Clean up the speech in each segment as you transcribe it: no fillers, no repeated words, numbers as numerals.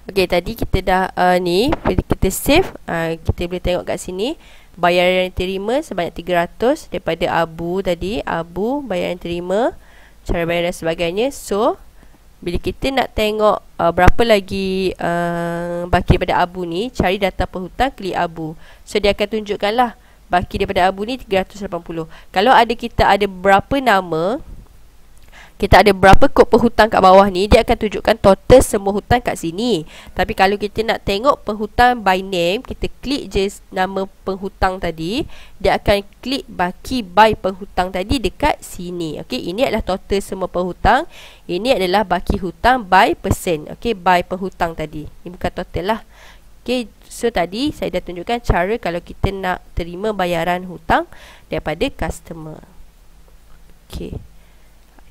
Okey, tadi kita dah ni kita save, kita boleh tengok kat sini bayaran yang terima sebanyak 300 daripada Abu tadi. Abu bayaran terima, cara bayar dan sebagainya. So bila kita nak tengok berapa lagi baki daripada Abu ni, cari data penghutang, klik Abu. So dia akan tunjukkan lah baki daripada Abu ni 380. Kalau kita ada berapa nama, kita ada berapa kod penghutang kat bawah ni, dia akan tunjukkan total semua hutang kat sini. Tapi kalau kita nak tengok penghutang by name, kita klik je nama penghutang tadi, dia akan klik baki by penghutang tadi dekat sini. Okey, ini adalah total semua penghutang. Ini adalah baki hutang by person. Okey, by penghutang tadi. Ini bukan total lah. Okey, so tadi saya dah tunjukkan cara kalau kita nak terima bayaran hutang daripada customer. Okey.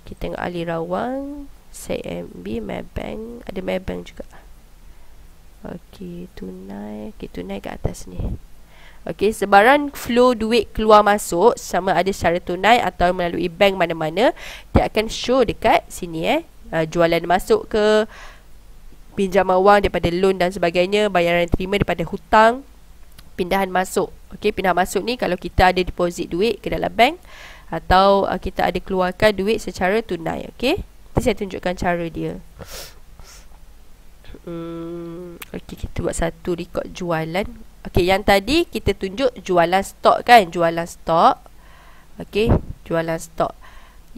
Kita tengok Ali Rawang, CIMB, Maybank, ada Maybank juga. Okey, tunai. Okey, tunai kat atas ni. Okey, sebarang flow duit keluar masuk, sama ada secara tunai atau melalui bank mana-mana, dia akan show dekat sini jualan masuk ke, pinjaman wang daripada loan dan sebagainya, bayaran terima daripada hutang, pindahan masuk. Okey, pindahan masuk ni kalau kita ada deposit duit ke dalam bank, atau kita ada keluarkan duit secara tunai. Okey, nanti saya tunjukkan cara dia. Okey, kita buat satu rekod jualan. Okey, yang tadi kita tunjuk jualan stok kan, jualan stok. Okey, jualan stok.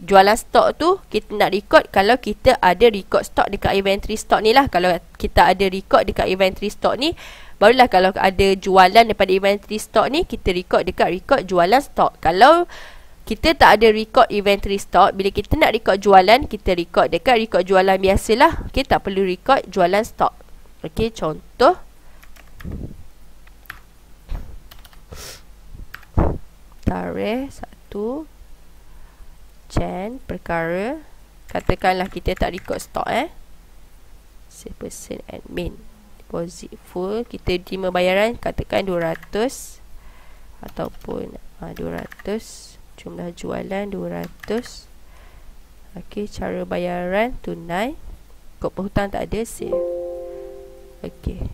Jualan stok tu kita nak rekod kalau kita ada rekod stok dekat inventory stok ni lah. Kalau kita ada rekod dekat inventory stok ni, barulah kalau ada jualan daripada inventory stok ni, kita rekod dekat rekod jualan stok. Kalau kita tak ada rekod inventory stock, bila kita nak rekod jualan, kita rekod dekat rekod jualan biasalah. Okey, tak perlu rekod jualan stok. Okey, contoh tarikh 1 Jan perkara, katakanlah kita tak rekod stok person admin, deposit full, kita terima bayaran katakan 200 ataupun 200, jumlah jualan 200. Okey, cara bayaran tunai, kod penghutang tak ada, save. Okey,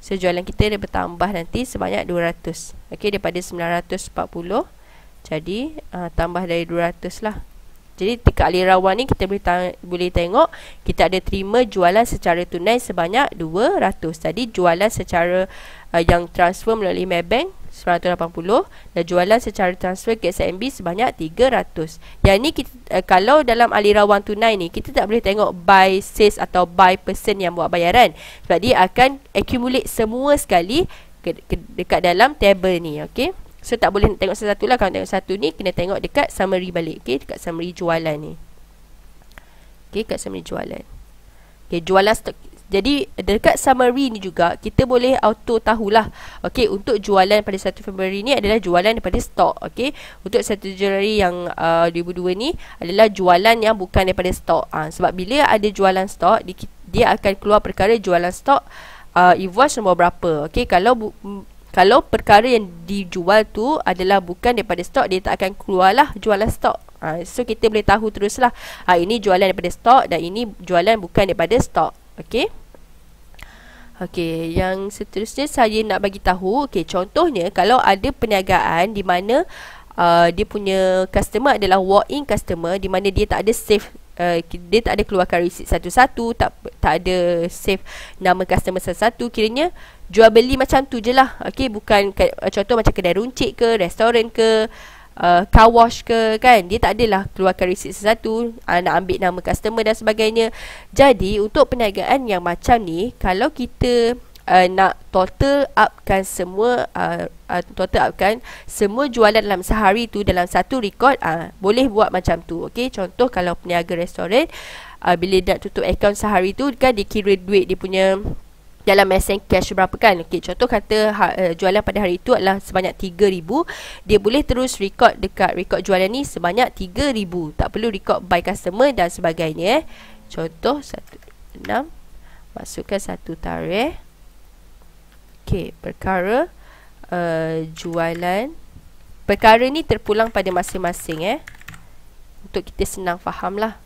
so jualan kita dia bertambah nanti sebanyak 200. Okey, daripada 940 jadi tambah dari 200 lah. Jadi dekat Ali Rawang ni kita boleh tengok kita ada terima jualan secara tunai sebanyak 200. Tadi jualan secara yang transfer melalui Maybank 180 dan jualan secara transfer ke SMB sebanyak 300. Yang ni kita, kalau dalam Ali Rawang tunai ni, kita tak boleh tengok by sales atau by person yang buat bayaran, sebab dia akan accumulate semua sekali dekat dalam table ni. Okey, so tak boleh tengok satu-satu lah. Kalau tengok satu ni, kena tengok dekat summary balik. Okey, dekat summary jualan ni. Okey, dekat summary jualan. Okey, jualan stok. Jadi dekat summary ni juga kita boleh auto tahulah. Okey, untuk jualan pada 1 Februari ni adalah jualan daripada stok. Okey, untuk 1 Januari yang 2002 ni adalah jualan yang bukan daripada stok. Sebab bila ada jualan stok, dia akan keluar perkara jualan stok invoice nombor berapa. Okey, kalau perkara yang dijual tu adalah bukan daripada stok, dia tak akan keluarlah jualan stok. So kita boleh tahu teruslah, ini jualan daripada stok dan ini jualan bukan daripada stok. Okey. Okey, yang seterusnya saya nak bagi tahu, okey, contohnya kalau ada perniagaan di mana dia punya customer adalah walk-in customer, di mana dia tak ada save, dia tak ada keluarkan receipt satu-satu, tak ada save nama customer satu-satu, kiranya jual beli macam tu je lah. Okey, bukan contoh macam kedai runcit ke, restoran ke, car wash ke, kan, dia tak adalah keluarkan receipt satu-satu, nak ambil nama customer dan sebagainya. Jadi untuk perniagaan yang macam ni, kalau kita nak total upkan semua semua jualan dalam sehari tu dalam satu rekod, boleh buat macam tu. Okey, contoh kalau peniaga restoran, bila nak tutup akaun sehari tu kan, dia kira duit dia punya dalam mesin cash berapa kan. Okey, contoh kata jualan pada hari itu adalah sebanyak 3,000, dia boleh terus rekod dekat rekod jualan ni sebanyak 3,000, tak perlu rekod by customer dan sebagainya. Contoh 16, masukkan satu tarikh. Okey, perkara jualan, perkara ni terpulang pada masing-masing untuk kita senang faham lah.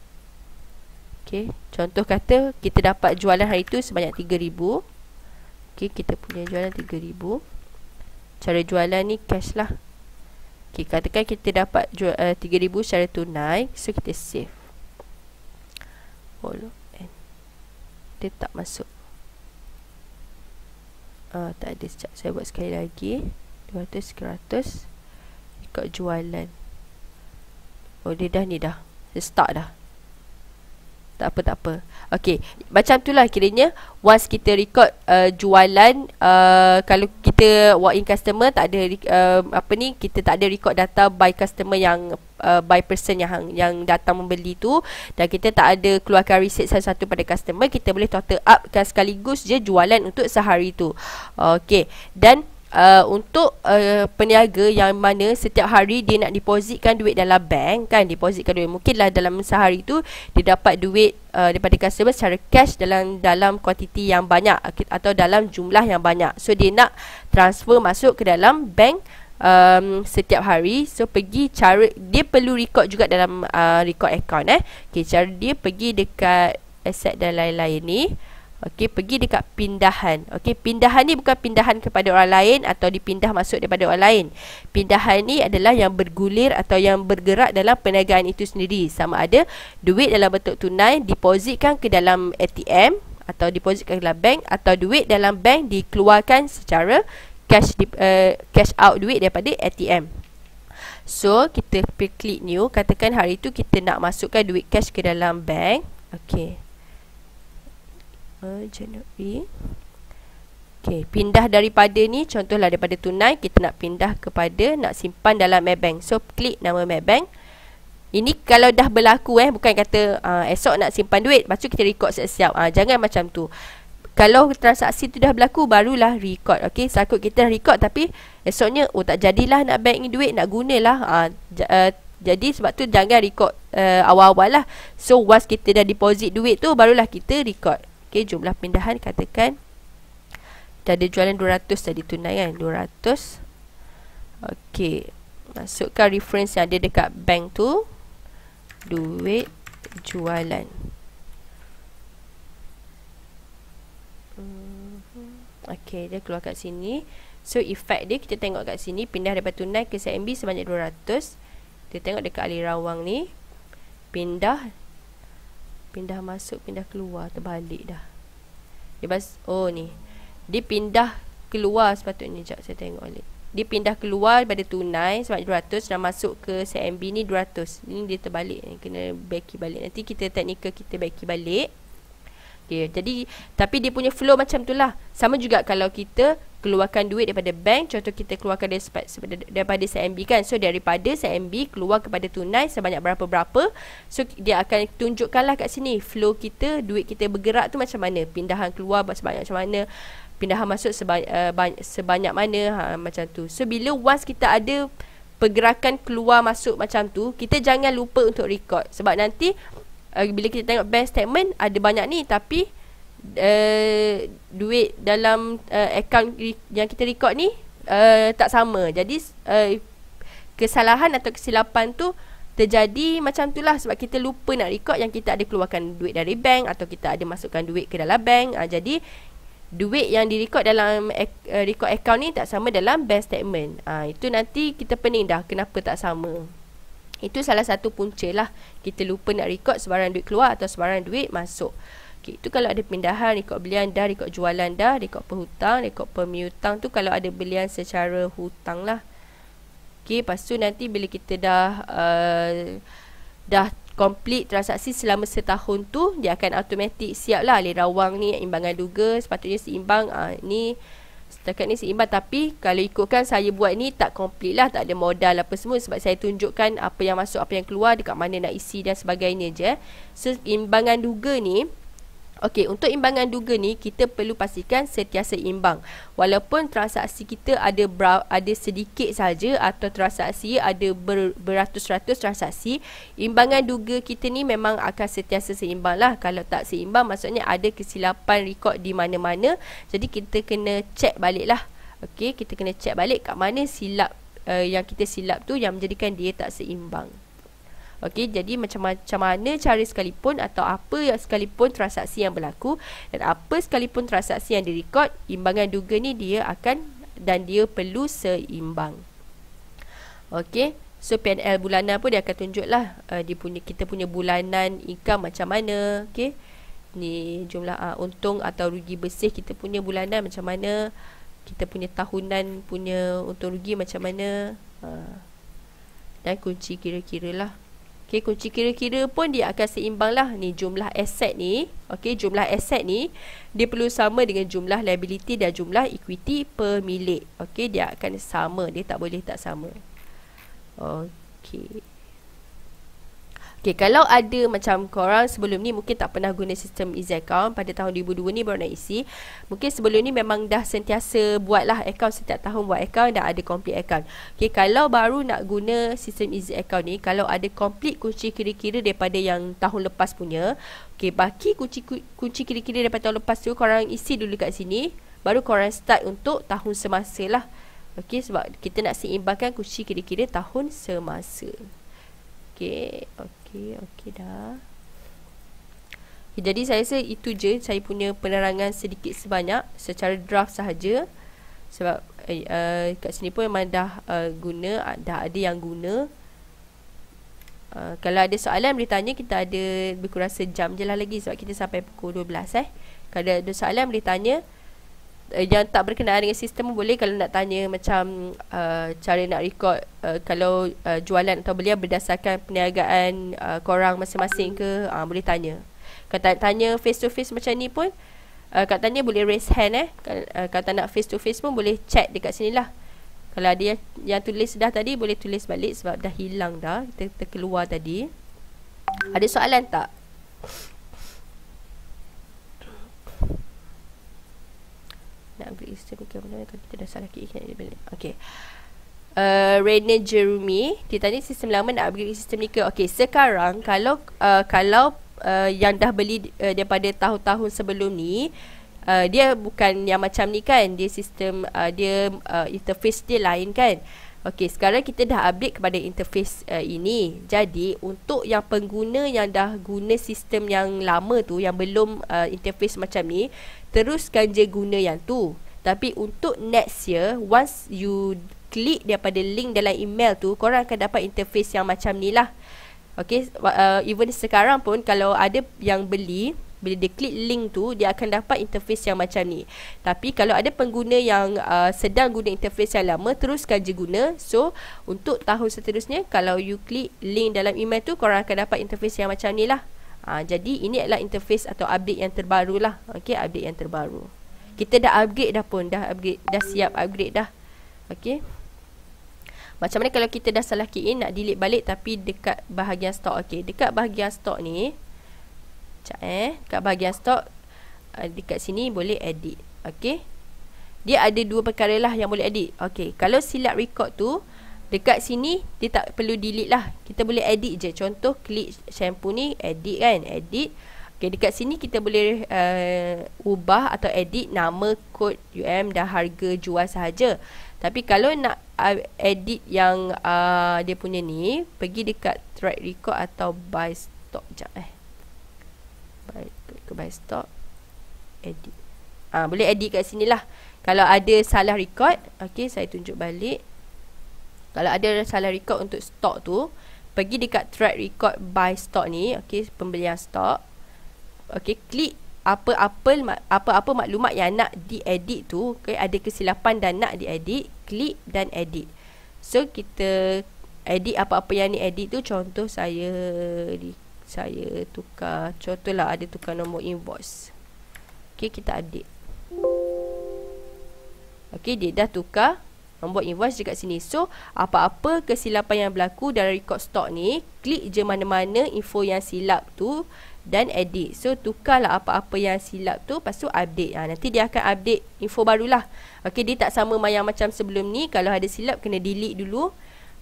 Okey, Contoh kata kita dapat jualan hari tu sebanyak 3,000. Okey, kita punya jualan 3,000. Cara jualan ni cash lah. Okey, katakan kita dapat 3,000 secara tunai. So kita save. Dia tak masuk. Tak ada. Sekejap, saya buat sekali lagi. 200, 100. Ikut jualan. Dia dah ni dah. Dia start dah. Tak apa. Okey, macam tu lah kiranya. Once kita record jualan, kalau kita walk in customer, tak ada kita tak ada record data by customer yang by person yang datang membeli tu, dan kita tak ada keluarkan receipt satu-satu pada customer, kita boleh total up kan sekaligus je jualan untuk sehari tu. Okey, dan untuk peniaga yang mana setiap hari dia nak depositkan duit dalam bank kan, depositkan duit, mungkinlah dalam sehari tu dia dapat duit daripada customer secara cash dalam kuantiti yang banyak atau dalam jumlah yang banyak. So dia nak transfer masuk ke dalam bank setiap hari. So cara dia perlu record juga dalam record account Okay, cara dia pergi dekat asset dan lain-lain ni. Okey, pergi dekat pindahan. Okey, pindahan ni bukan pindahan kepada orang lain atau dipindah masuk daripada orang lain. Pindahan ni adalah yang bergulir atau yang bergerak dalam perniagaan itu sendiri. Sama ada duit dalam bentuk tunai depositkan ke dalam ATM atau depositkan ke dalam bank, atau duit dalam bank dikeluarkan secara cash out duit daripada ATM. So, kita klik new. Katakan hari tu kita nak masukkan duit cash ke dalam bank. Okey. Januari. Okey, pindah daripada ni, contohlah daripada tunai kita nak pindah kepada nak simpan dalam Maybank. So klik nama Maybank. Ini kalau dah berlaku bukan kata esok nak simpan duit, lepas tu kita record siap-siap. Jangan macam tu. Kalau transaksi tu dah berlaku, barulah record. Okey, sakut kita dah record tapi esoknya tak jadilah nak bank ni duit, nak gunalah. Jadi sebab tu jangan record awal-awal lah. So once kita dah deposit duit tu, barulah kita record. Okey, jumlah pindahan katakan dah ada jualan 200 tadi tunai kan, 200. Okey, masukkan reference yang ada dekat bank tu, duit jualan. Okey, dia keluar kat sini. So effect dia kita tengok kat sini, pindah daripada tunai ke CMB sebanyak 200. Kita tengok dekat Ali Rawang ni, pindah masuk, pindah keluar, terbalik dah. Ni dia pindah keluar sepatutnya. Sekejap saya tengok balik. Dia pindah keluar daripada tunai sebab 200 dan masuk ke CMB ni 200. Ini dia terbalik, kena backy balik. Nanti kita teknikal kita backy balik. Okay, jadi tapi dia punya flow macam tu lah. Sama juga kalau kita keluarkan duit daripada bank, contoh kita keluarkan daripada CMB kan. So daripada CMB keluar kepada tunai sebanyak berapa-berapa. So dia akan tunjukkanlah kat sini flow kita, duit kita bergerak tu macam mana, pindahan keluar sebanyak macam mana, pindahan masuk sebanyak mana, macam tu. So bila once kita ada pergerakan keluar masuk macam tu, kita jangan lupa untuk record. Sebab nanti bila kita tengok bank statement ada banyak ni, tapi duit dalam account yang kita record ni tak sama. Jadi kesalahan atau kesilapan tu terjadi macam tu lah, sebab kita lupa nak record yang kita ada keluarkan duit dari bank atau kita ada masukkan duit ke dalam bank. Jadi duit yang direkod dalam record account ni tak sama dalam bank statement. Itu nanti kita pening dah kenapa tak sama. Itu salah satu punca lah kita lupa nak record sebarang duit keluar atau sebarang duit masuk. Okay, itu kalau ada pindahan, rekod belian dah, rekod jualan dah, rekod perhutang, rekod pemiutang tu kalau ada belian secara hutang lah. Okay, lepas tu nanti bila kita dah complete transaksi selama setahun tu, dia akan automatik siap lah. Ali Rawang ni imbangan duga sepatutnya seimbang. Ni setakat ni seimbang, tapi kalau ikutkan saya buat ni tak complete lah, tak ada modal apa semua, sebab saya tunjukkan apa yang masuk, apa yang keluar, dekat mana nak isi dan sebagainya je. So imbangan duga ni, okey, untuk imbangan duga ni kita perlu pastikan sentiasa imbang. Walaupun transaksi kita ada sedikit saja atau transaksi ada beratus-ratus transaksi, imbangan duga kita ni memang akan sentiasa seimbang lah. Kalau tak seimbang maksudnya ada kesilapan rekod di mana-mana. Jadi kita kena check balik lah. Okey, kita kena check balik kat mana silap yang kita silap tu yang menjadikan dia tak seimbang. Okey, jadi macam mana cara sekalipun atau apa yang sekalipun transaksi yang berlaku dan apa sekalipun transaksi yang direkod, imbangan duga ni dia akan dan dia perlu seimbang. Okey, so P&L bulanan pun dia akan tunjuklah kita punya bulanan income macam mana. Okey, ni jumlah untung atau rugi bersih kita punya bulanan macam mana, kita punya tahunan punya untung rugi macam mana, dan kunci kira-kira lah. Okey, kunci kira-kira pun dia akan seimbang lah. Ni jumlah aset ni, okey, jumlah aset ni dia perlu sama dengan jumlah liability dan jumlah equity pemilik. Okey, dia akan sama, dia tak boleh tak sama. Okey. Okey, kalau ada macam korang sebelum ni mungkin tak pernah guna sistem easy account, pada tahun 2002 ni baru nak isi. Mungkin sebelum ni memang dah sentiasa buat lah account, setiap tahun buat account, dah ada complete account. Okey, kalau baru nak guna sistem easy account ni, kalau ada complete kunci kira-kira daripada yang tahun lepas punya, okey, baki kunci kira-kira daripada tahun lepas tu korang isi dulu kat sini, baru korang start untuk tahun semasa lah. Okey, sebab kita nak seimbangkan kunci kira-kira tahun semasa. Okey, okey dah. Okay, jadi saya rasa itu je saya punya penerangan sedikit sebanyak secara draft sahaja. Sebab kat sini pun memang dah dah ada yang guna. Kalau ada soalan boleh tanya, kita ada lebih kurang sejam je lah lagi sebab kita sampai pukul 12 Kalau ada soalan boleh tanya. Yang tak berkenaan dengan sistem boleh, kalau nak tanya macam cara nak record kalau jualan atau beliau berdasarkan perniagaan korang masing-masing ke, boleh tanya. Kalau tak tanya face to face macam ni pun, katanya boleh raise hand kalau tak nak face to face pun boleh chat dekat sini lah. Kalau ada yang tulis dah tadi, boleh tulis balik sebab dah hilang dah, kita terkeluar tadi. Ada soalan tak? Nak upgrade sistem ke mana kalau kita dah salah klik balik. Okey. Rene Jeremy, dia tanya sistem lama nak upgrade sistem ni ke? Okey, sekarang kalau yang dah beli daripada tahun-tahun sebelum ni, dia bukan yang macam ni kan, dia sistem dia interface dia lain kan. Okey, sekarang kita dah update kepada interface ini. Jadi untuk yang pengguna yang dah guna sistem yang lama tu, yang belum interface macam ni, teruskan je guna yang tu. Tapi untuk next year, once you klik daripada link dalam email tu, korang akan dapat interface yang macam ni lah. Okey, even sekarang pun kalau ada yang beli, bila dia klik link tu, dia akan dapat interface yang macam ni. Tapi kalau ada pengguna yang sedang guna interface yang lama, teruskan je guna. So untuk tahun seterusnya, kalau you klik link dalam email tu, korang akan dapat interface yang macam ni lah. Jadi ini adalah interface atau update yang terbaru lah. Okey, update yang terbaru. Kita dah upgrade dah pun, dah siap upgrade dah. Okey. Macam mana kalau kita dah salah key in, nak delete balik tapi dekat bahagian stok. Okey, dekat bahagian stok ni, dekat bahagian stok, dekat sini boleh edit. Okey, dia ada dua perkara lah yang boleh edit. Okey, kalau silap record tu, dekat sini dia tak perlu delete lah, kita boleh edit je. Contoh klik shampoo ni, edit kan, edit. Okey, dekat sini kita boleh ubah atau edit nama, kod UM dan harga jual sahaja. Tapi kalau nak edit yang dia punya ni, pergi dekat track record atau buy stock. Sekejap buy stock, edit. Boleh edit kat sini lah. Kalau ada salah record, okey, saya tunjuk balik. Kalau ada salah record untuk stok tu, pergi dekat track record buy stock ni, okey, pembelian stok. Okey, klik apa-apa maklumat yang nak diedit tu, okay, ada kesilapan dan nak diedit, klik dan edit. So kita edit apa-apa yang ni edit tu. Contoh saya tukar, contohlah ada tukar nombor invoice. Okey, kita update. Okey, dia dah tukar nombor invoice dekat sini. So apa-apa kesilapan yang berlaku dalam record stok ni, klik je mana-mana info yang silap tu dan edit. So tukarlah apa-apa yang silap tu, lepas tu update. Nanti dia akan update info barulah. Okey, dia tak sama yang macam sebelum ni. Kalau ada silap kena delete dulu,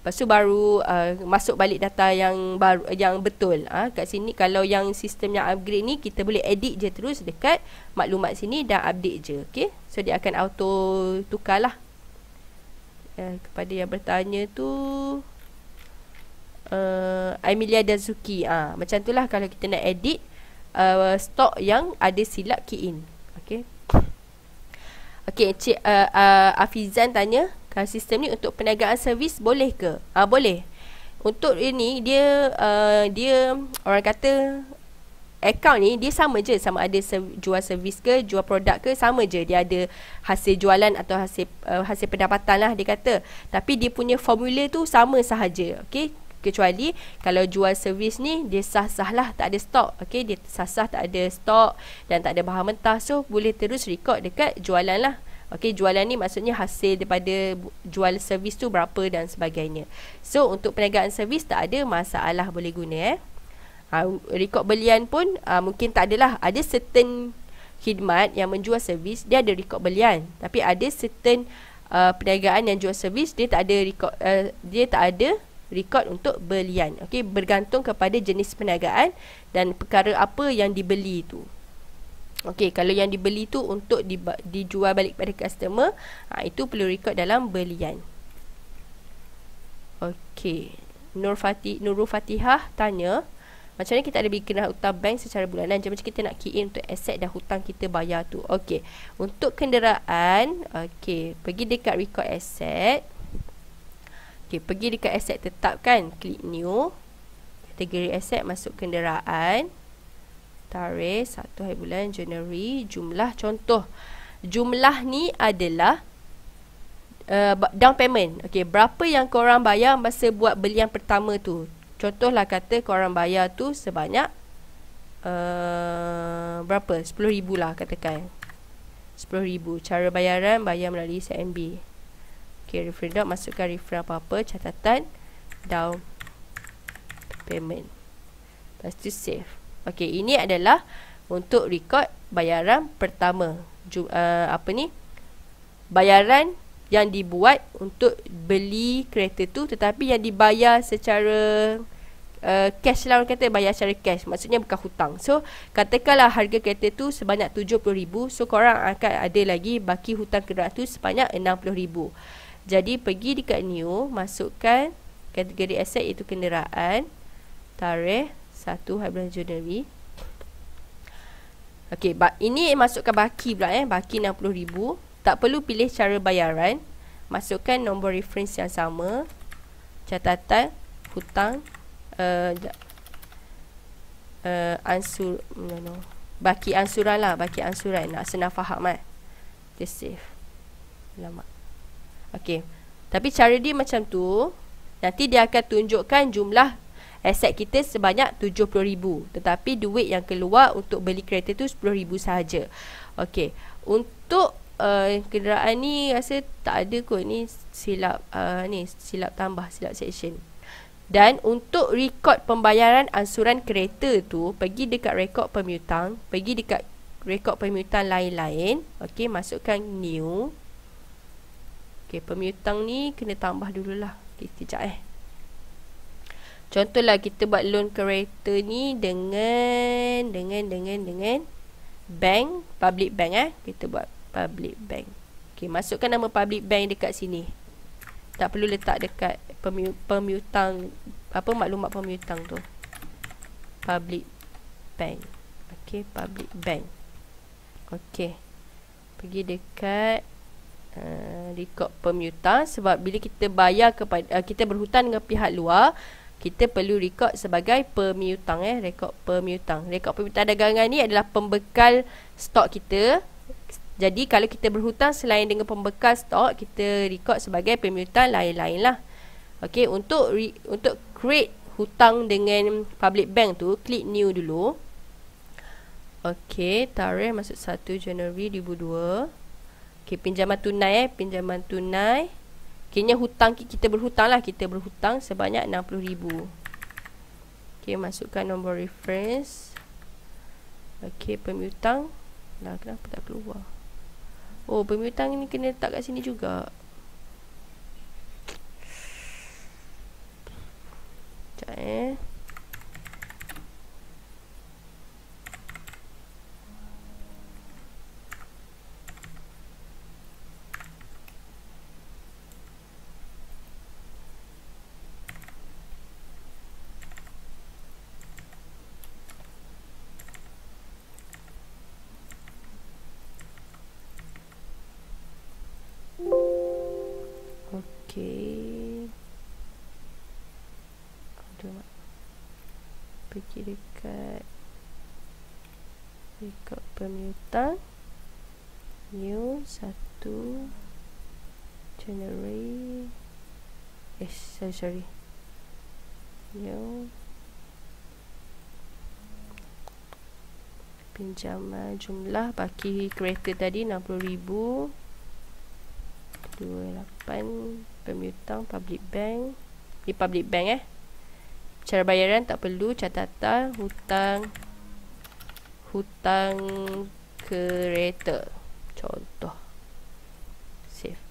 lepas tu baru masuk balik data yang baru, yang betul. Kat sini kalau yang sistem yang upgrade ni, kita boleh edit je terus dekat maklumat sini dan update je. Okey, so dia akan auto tukarlah. Kepada yang bertanya tu, Amelia Dazuki. Macam itulah kalau kita nak edit stok yang ada silap key in. Okey. Okey, Cik Afizan tanya, kalau sistem ni untuk perniagaan servis boleh ke? Boleh. Untuk ini dia orang kata akaun ni dia sama je, sama ada jual servis ke, jual produk ke, sama je. Dia ada hasil jualan atau hasil pendapatan lah dia kata. Tapi dia punya formula tu sama sahaja. Okey. Kecuali kalau jual servis ni dia sah-sah lah, tak ada stok. Okey, dia sah-sah tak ada stok dan tak ada bahan mentah, so boleh terus record dekat jualan lah. Okey, jualan ni maksudnya hasil daripada jual servis tu berapa dan sebagainya. So untuk perniagaan servis tak ada masalah, boleh guna record belian pun mungkin tak adalah. Ada certain khidmat yang menjual servis dia ada record belian, tapi ada certain perniagaan yang jual servis dia tak ada record untuk belian. Okey, bergantung kepada jenis perniagaan dan perkara apa yang dibeli tu. Okey, kalau yang dibeli tu untuk dijual balik pada customer, itu perlu record dalam belian. Okey, Nurul Fatihah tanya, macam mana kita ada kena hutang bank secara bulanan? Macam kita nak key in untuk aset dan hutang kita bayar tu. Okey, untuk kenderaan, okey, pergi dekat record asset. Okey, pergi dekat aset tetap kan, klik new, kategori aset, masuk kenderaan, tarikh 1 hari bulan Januari, jumlah, contoh jumlah ni adalah down payment. Okey, berapa yang korang bayar masa buat belian pertama tu. Contohlah kata korang bayar tu sebanyak berapa, 10,000 lah katakan, 10,000. Cara bayaran, bayar melalui CMB. Okay, referendum, masukkan referendum apa-apa, catatan, down payment. Lepas tu save. Okay, ini adalah untuk record bayaran pertama. Bayaran yang dibuat untuk beli kereta tu, tetapi yang dibayar secara cash lah, orang kata bayar secara cash, maksudnya bukan hutang. So, katakanlah harga kereta tu sebanyak 70,000, so korang akan ada lagi baki hutang kenderaan tu sebanyak 60,000. Jadi pergi dekat new, masukkan kategori aset iaitu kenderaan, tarikh 1 hari bulan Januari. Okey, ini masukkan baki pula baki 60,000. Tak perlu pilih cara bayaran, masukkan nombor reference yang sama, catatan, hutang, baki ansuran lah, baki ansuran, nak senang faham Just save. Lama. Okey, tapi cara dia macam tu. Nanti dia akan tunjukkan jumlah aset kita sebanyak 70,000, tetapi duit yang keluar untuk beli kereta tu 10,000 sahaja. Okey, untuk kenderaan ni rasa tak ada kot, ni silap silap tambah, silap section. Dan untuk rekod pembayaran ansuran kereta tu, pergi dekat rekod pemihutang, pergi dekat rekod pemihutang lain-lain. Okey, masukkan new. Okey, pemihutang ni kena tambah dululah. Okey, sekejap Contohlah kita buat loan kereta ni dengan bank, public bank kita buat public bank. Okey, masukkan nama public bank dekat sini. Tak perlu letak dekat pemihutang, apa maklumat pemihutang tu. Public bank. Okey, public bank. Okey, pergi dekat rekod pemihutang, sebab bila kita bayar kepada kita berhutang dengan pihak luar, kita perlu rekod sebagai pemihutang rekod pemihutang. Rekod pemihutang dagangan ni adalah pembekal stok kita. Jadi kalau kita berhutang selain dengan pembekal stok, kita rekod sebagai pemihutang lain-lain lah. Okey, untuk create hutang dengan public bank tu, klik new dulu. Okey, tarikh masuk 1 Januari 2002. Okey, pinjaman tunai pinjaman tunai. Kayaknya hutang kita berhutang lah. Kita berhutang sebanyak 60,000. Okey, masukkan nombor reference. Okey, pemihutang. Lah, kenapa tak keluar? Oh, pemihutang ni kena letak kat sini juga. Sekejap Okey. Pergi dekat rekod pemutang. New 1 January. Sorry. New pinjaman jumlah baki kereta tadi 60,000. 28 pemutang public bank. Di public bank cara bayaran tak perlu, catatan hutang kereta contoh. Save.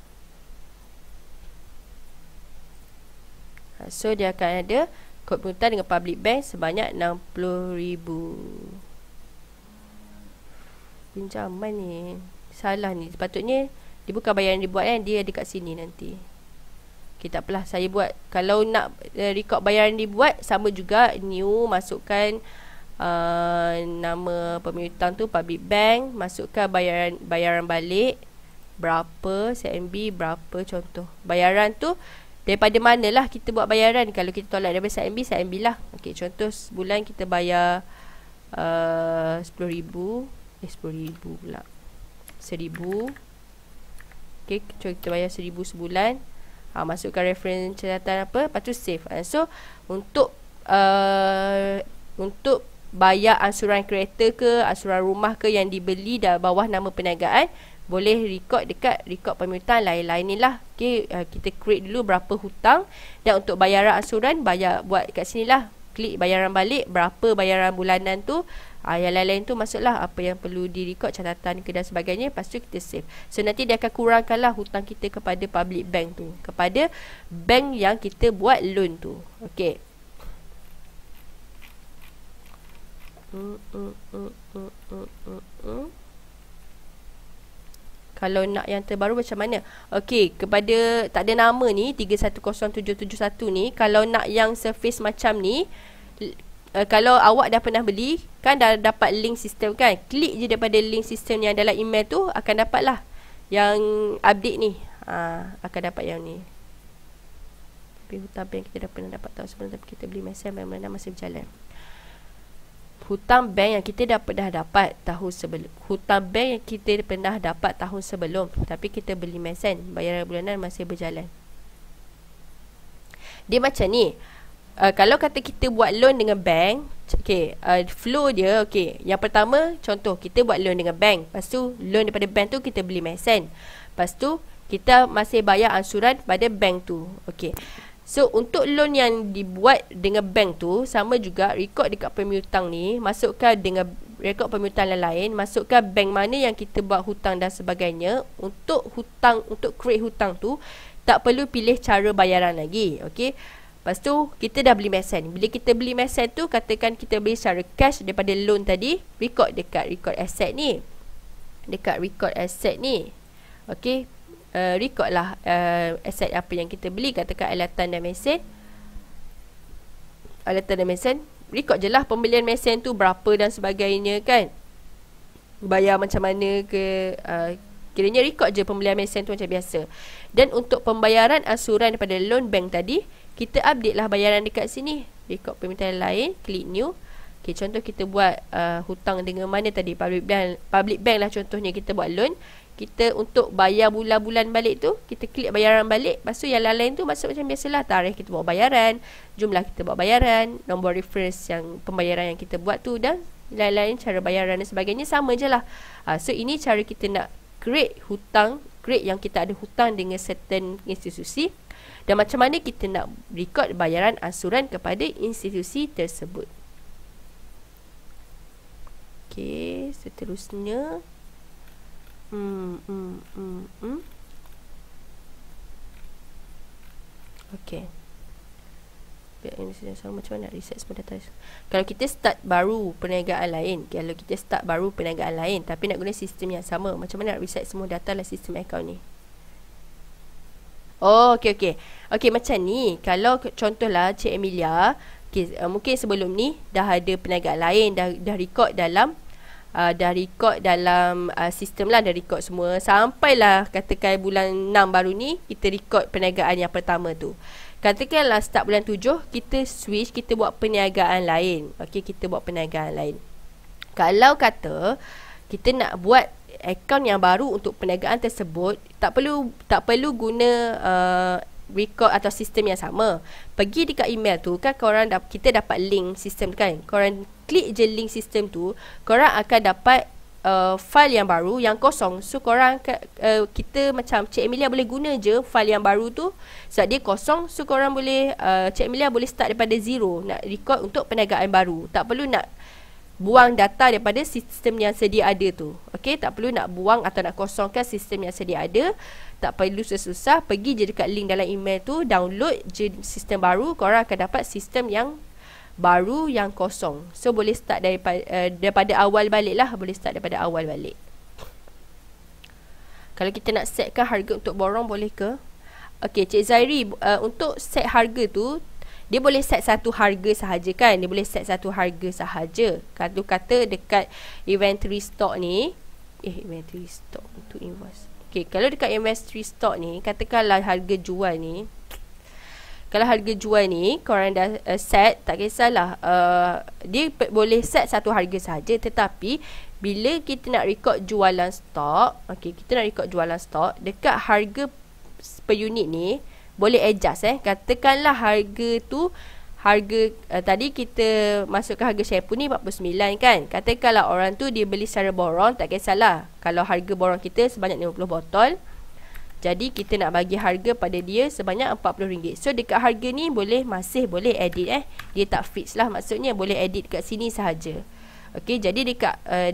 So dia akan ada kod penghutang dengan public bank sebanyak 60,000. Pinjaman ni salah ni. Sepatutnya dia bukan bayaran dibuat kan, dia ada kat sini nanti. Okay, tak apalah, saya buat. Kalau nak record bayaran dibuat, sama juga, new, masukkan nama pemihutang tu public bank, masukkan bayaran balik berapa, CMB berapa contoh. Bayaran tu daripada manalah kita buat bayaran. Kalau kita tolak daripada CMB lah. Okay, contoh sebulan kita bayar 10,000 pula 1,000. Okay, kita bayar 1,000 sebulan. Masukkan reference catatan apa, lepas tu save. So untuk bayar ansuran kereta ke, ansuran rumah ke yang dibeli dah bawah nama perniagaan, boleh record dekat record pemihutang lain-lain ni lah. Okay, kita create dulu berapa hutang, dan untuk bayaran ansuran buat kat sini lah. Klik bayaran balik, berapa bayaran bulanan tu. Yang lain-lain tu masuklah apa yang perlu direkod, catatan ke dan sebagainya. Lepas tu kita save. So nanti dia akan kurangkanlah hutang kita kepada public bank tu, kepada bank yang kita buat loan tu. Okay. Kalau nak yang terbaru macam mana? Okey, kepada tak ada nama ni 310771 ni, kalau nak yang surface macam ni, kalau awak dah pernah beli, kan dah dapat link sistem kan, klik je daripada link sistem yang dalam email tu, akan dapat lah yang update ni. Akan dapat yang ni. Tapi hutang bank kita dah pernah dapat tahun sebelum, tapi kita beli mesin mana masih berjalan. Hutang bank yang kita dah pernah dapat tahun sebelum, hutang bank yang kita pernah dapat tahun sebelum, tapi kita beli mesin, bayaran bulanan masih berjalan. Dia macam ni. Kalau kata kita buat loan dengan bank, okay, flow dia, okay, yang pertama, contoh kita buat loan dengan bank, lepas tu loan daripada bank tu kita beli mesin, lepas tu kita masih bayar ansuran pada bank tu. Okay, so untuk loan yang dibuat dengan bank tu, sama juga rekod dekat pemihutang ni, masukkan dengan rekod pemihutang lain, masukkan bank mana yang kita buat hutang dan sebagainya. Untuk hutang, untuk create hutang tu tak perlu pilih cara bayaran lagi. Okay, lepas tu kita dah beli mesin. Bila kita beli mesin tu, katakan kita beli secara cash daripada loan tadi, rekod dekat record asset ni, dekat record asset ni. Okay, record lah aset apa yang kita beli, katakan alatan dan mesin. Alatan dan mesin, record je lah pembelian mesin tu berapa dan sebagainya kan, bayar macam mana ke, kiranya record je pembelian mesin tu macam biasa. Dan untuk pembayaran ansuran daripada loan bank tadi, kita update lah bayaran dekat sini, rekod permintaan lain, klik new. Okay, contoh kita buat hutang dengan mana tadi, public bank lah contohnya, kita buat loan. Kita untuk bayar bulan-bulan balik tu, kita klik bayaran balik. Lepas tu yang lain-lain tu masuk macam biasalah, tarikh kita buat bayaran, jumlah kita buat bayaran, nombor reference yang pembayaran yang kita buat tu, dan lain-lain cara bayaran dan sebagainya, sama je lah. So ini cara kita nak create hutang, create yang kita ada hutang dengan certain institusi, dan macam mana kita nak record bayaran ansuran kepada institusi tersebut. Okay, seterusnya okay, macam mana nak reset semua data. Kalau kita start baru perniagaan lain, tapi nak guna sistem yang sama, macam mana nak reset semua data dalam sistem account ni? Oh, okay, macam ni. Kalau contohlah Cik Emilia, okay, mungkin sebelum ni dah ada perniagaan lain, dah record dalam dah record dalam sistem lah, dah record semua. Sampailah katakan bulan 6 baru ni, kita record perniagaan yang pertama tu. Katakanlah start bulan 7, kita switch, kita buat perniagaan lain. Okey, kita buat perniagaan lain. Kalau kata kita nak buat akaun yang baru untuk perniagaan tersebut, tak perlu guna record atau sistem yang sama. Pergi dekat email tu kan, kita dapat link sistem kan. Korang klik je link sistem tu, korang akan dapat file yang baru yang kosong. So korang kita macam Cik Emilia boleh guna je file yang baru tu sebab dia kosong. So korang boleh Cik Emilia boleh start daripada zero nak record untuk perniagaan baru. Tak perlu nak buang data daripada sistem yang sedia ada tu. Okey, tak perlu nak buang atau nak kosongkan sistem yang sedia ada. Tak perlu susah-susah, pergi je dekat link dalam email tu, download je sistem baru, korang akan dapat sistem yang baru yang kosong. So boleh start daripada awal balik lah, boleh start daripada awal balik. Kalau kita nak setkan harga untuk borong, boleh ke? Okey, Cik Zairi, untuk set harga tu dia boleh set satu harga sahaja kan. Dia boleh set satu harga sahaja. Kalau kata dekat inventory stock ni, inventory stock untuk invoice. Okay, kalau dekat inventory stock ni, katakanlah harga jual ni, kalau harga jual ni korang dah set, tak kisahlah, dia boleh set satu harga sahaja. Tetapi bila kita nak record jualan stok, okay, kita nak record jualan stok, dekat harga per unit ni boleh adjust. Katakanlah harga tu, tadi kita masukkan harga shampoo ni 49 kan. Katakanlah orang tu dia beli secara borong, tak kisahlah. Kalau harga borong kita sebanyak 50 botol, jadi kita nak bagi harga pada dia sebanyak RM40. So dekat harga ni masih boleh edit. Dia tak fix lah, maksudnya boleh edit kat sini sahaja. Okey, jadi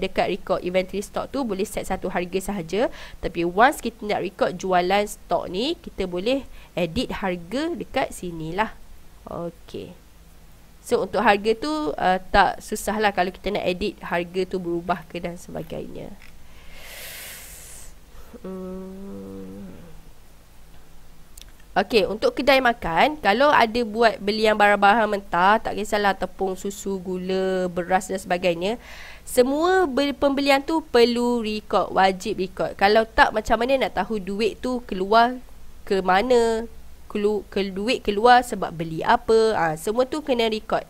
dekat record inventory stock tu boleh set satu harga sahaja. Tapi once kita nak record jualan stok ni, kita boleh edit harga dekat sini lah. Okey. So untuk harga tu tak susah lah kalau kita nak edit harga tu berubah ke dan sebagainya. Okey, untuk kedai makan, kalau ada buat beli yang barang-barang mentah, tak kisahlah tepung, susu, gula, beras dan sebagainya, semua pembelian tu perlu record, wajib record. Kalau tak, macam mana nak tahu duit tu keluar ke mana, duit keluar sebab beli apa, semua tu kena record.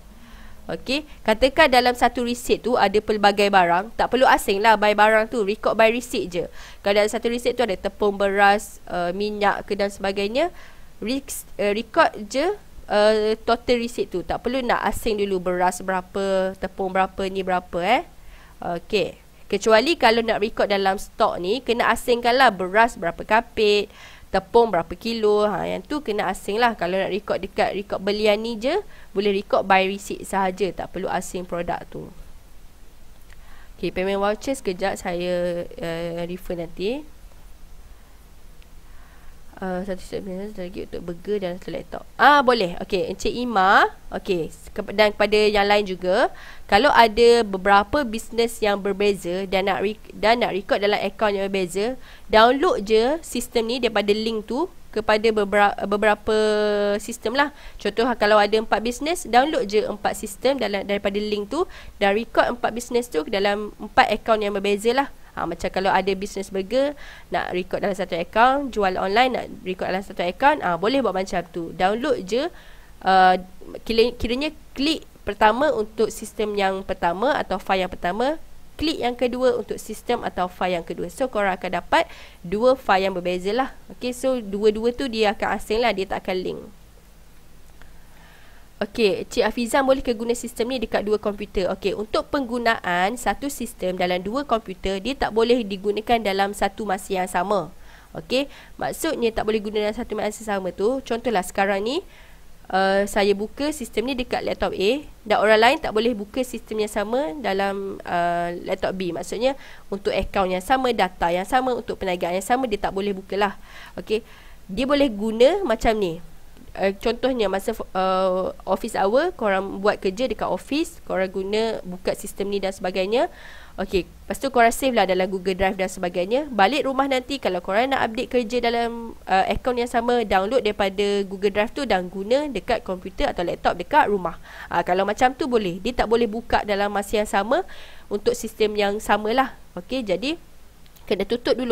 Okey, katakan dalam satu resit tu ada pelbagai barang, tak perlu asing lah buy barang tu, record by receipt je. Kalau dalam satu resit tu ada tepung, beras, minyak ke dan sebagainya, record je total receipt tu. Tak perlu nak asing dulu beras berapa, tepung berapa, ni berapa Okey, kecuali kalau nak record dalam stok ni, kena asingkan lah beras berapa kapit, tepung berapa kilo, yang tu kena asing lah. Kalau nak record dekat record belian ni je, boleh record by receipt sahaja, tak perlu asing produk tu. Okay, payment voucher sekejap saya refer nanti. Satu set business lagi untuk burger dan satu laptop. Boleh. Okey, Encik Ima. Okey, dan kepada yang lain juga, kalau ada beberapa bisnes yang berbeza dan nak record dalam akaun yang berbeza, download je sistem ni daripada link tu kepada beberapa sistem lah. Contoh, kalau ada 4 bisnes, download je 4 sistem daripada link tu dan record 4 bisnes tu dalam 4 akaun yang berbeza lah. Macam kalau ada business burger, nak record dalam satu akaun, jual online nak record dalam satu akaun, boleh buat macam tu. Download je, kiranya klik pertama untuk sistem yang pertama atau file yang pertama, klik yang kedua untuk sistem atau file yang kedua. So korang akan dapat 2 file yang berbeza lah. Okay, so dua-dua tu dia akan asing lah, dia tak akan link. Okey, Cik Hafizan boleh ke guna sistem ni dekat 2 komputer? Okey, untuk penggunaan satu sistem dalam 2 komputer, dia tak boleh digunakan dalam satu masa yang sama. Okey, maksudnya tak boleh guna dalam satu masa yang sama tu, contohlah sekarang ni saya buka sistem ni dekat laptop A dan orang lain tak boleh buka sistem yang sama dalam laptop B. Maksudnya untuk akaun yang sama, data yang sama, untuk perniagaan yang sama, dia tak boleh bukalah. Okey, dia boleh guna macam ni. Contohnya masa office hour, korang buat kerja dekat office, korang buka sistem ni dan sebagainya. Okey, lepas tu korang save lah dalam Google Drive dan sebagainya. Balik rumah nanti kalau korang nak update kerja dalam akaun yang sama, download daripada Google Drive tu dan guna dekat komputer atau laptop dekat rumah. Kalau macam tu boleh. Dia tak boleh buka dalam masa yang sama untuk sistem yang samalah. Okey, jadi kena tutup dulu